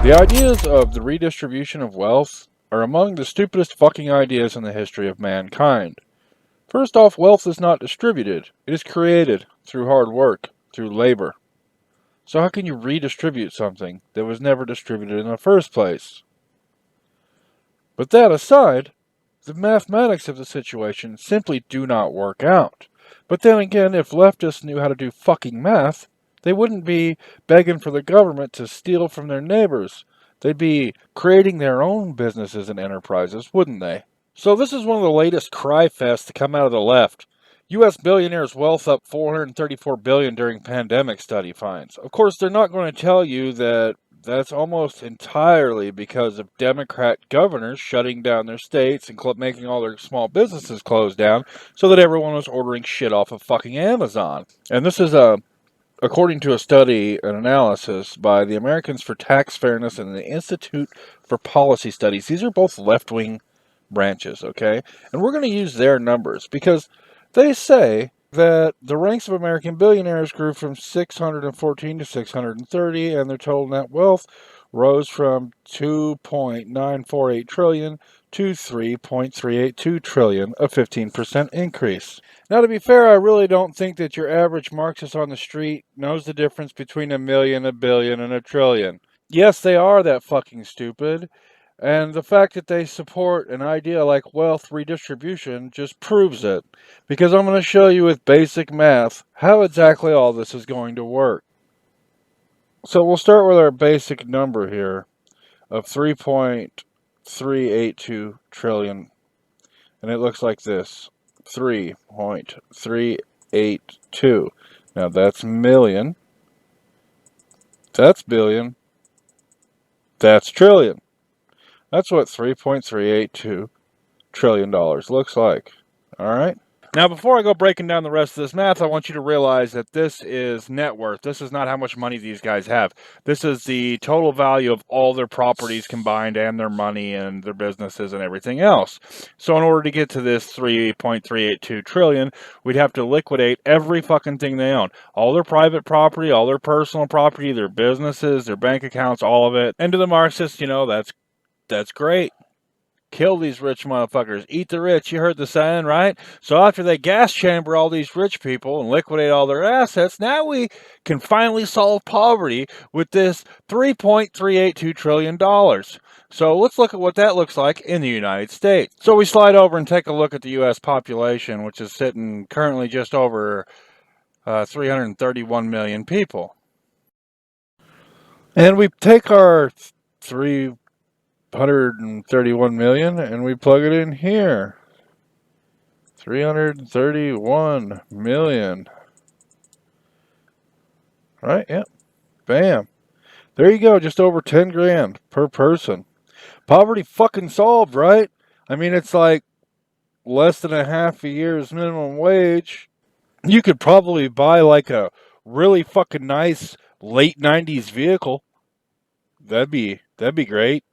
The ideas of the redistribution of wealth are among the stupidest fucking ideas in the history of mankind. First off, wealth is not distributed. It is created through hard work, through labor. So how can you redistribute something that was never distributed in the first place? But that aside, the mathematics of the situation simply do not work out. But then again, if leftists knew how to do fucking math, they wouldn't be begging for the government to steal from their neighbors. They'd be creating their own businesses and enterprises, wouldn't they? So this is one of the latest cry fests to come out of the left. U.S. billionaires' wealth up $434 billion during pandemic, study finds. Of course, they're not going to tell you that that's almost entirely because of Democrat governors shutting down their states and making all their small businesses close down so that everyone was ordering shit off of fucking Amazon. And this is according to a study, an analysis by the Americans for Tax Fairness and the Institute for Policy Studies. These are both left-wing branches, okay? And we're going to use their numbers because they say that the ranks of American billionaires grew from 614 to 630, and their total net wealth rose from 2.948 trillion to 3.382 trillion, a 15% increase. Now, to be fair, I really don't think that your average Marxist on the street knows the difference between a million, a billion, and a trillion. Yes, they are that fucking stupid. And the fact that they support an idea like wealth redistribution just proves it. Because I'm going to show you with basic math how exactly all this is going to work. So we'll start with our basic number here of 3.382 trillion. And it looks like this. 3.382. Now that's million. That's billion. That's trillion. That's what $3.382 trillion looks like. All right? Now, before I go breaking down the rest of this math, I want you to realize that this is net worth. This is not how much money these guys have. This is the total value of all their properties combined and their money and their businesses and everything else. So in order to get to this 3.382 trillion, we'd have to liquidate every fucking thing they own. All their private property, all their personal property, their businesses, their bank accounts, all of it. And to the Marxists, that's great. Kill these rich motherfuckers. Eat the rich. You heard the saying, right? So after they gas chamber all these rich people and liquidate all their assets, now we can finally solve poverty with this $3.382 trillion. So let's look at what that looks like in the United States. So we slide over and take a look at the U.S. population, which is sitting currently just over 331 million people. And we take our 331 million and we plug it in here. 331 million. Right? Yep. Bam. There you go. Just over 10 grand per person. Poverty fucking solved, right? I mean, it's like less than a half a year's minimum wage. You could probably buy like a really fucking nice late 90s vehicle. That'd be great.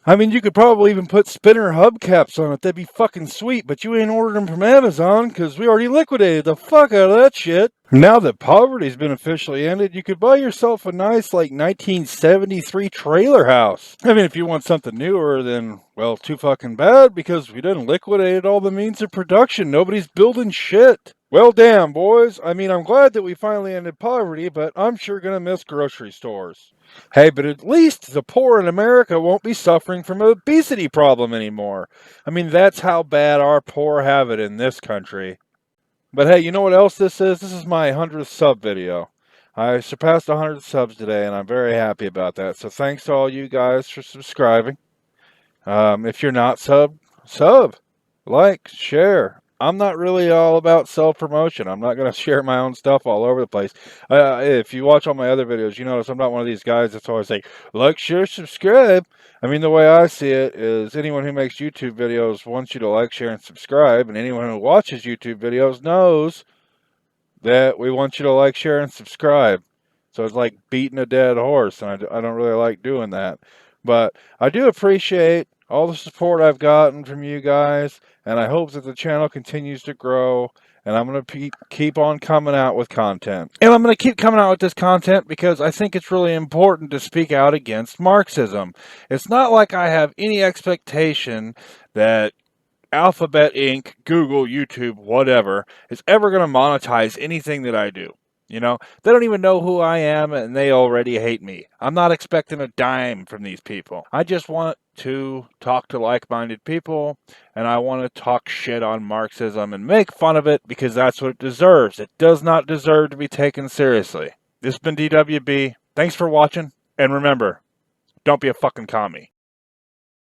I mean, you could probably even put spinner hubcaps on it. That'd be fucking sweet, but you ain't ordered them from Amazon because we already liquidated the fuck out of that shit. Now that poverty's been officially ended, you could buy yourself a nice, like, 1973 trailer house. I mean, if you want something newer, then, well, too fucking bad because we done liquidated all the means of production. Nobody's building shit. Well, damn, boys. I mean, I'm glad that we finally ended poverty, but I'm sure gonna miss grocery stores. Hey, but at least the poor in America won't be suffering from an obesity problem anymore. I mean, that's how bad our poor have it in this country. But hey, you know what else this is? This is my 100th sub video. I surpassed 100 subs today, and I'm very happy about that. So thanks to all you guys for subscribing. If you're not sub, like, share. I'm not really all about self-promotion. I'm not going to share my own stuff all over the place. If you watch all my other videos, you notice I'm not one of these guys that's always like, share, subscribe. I mean, the way I see it is anyone who makes YouTube videos wants you to like, share, and subscribe. And anyone who watches YouTube videos knows that we want you to like, share, and subscribe. So it's like beating a dead horse, and I don't really like doing that. But I do appreciate all the support I've gotten from you guys, and I hope that the channel continues to grow, and I'm going to keep on coming out with content. And I'm going to keep coming out with this content because I think it's really important to speak out against Marxism. It's not like I have any expectation that Alphabet Inc., Google, YouTube, whatever, is ever going to monetize anything that I do. You know, they don't even know who I am and they already hate me. I'm not expecting a dime from these people. I just want to talk to like-minded people, and I want to talk shit on Marxism and make fun of it because that's what it deserves. It does not deserve to be taken seriously. This has been DWB. Thanks for watching, and remember, don't be a fucking commie.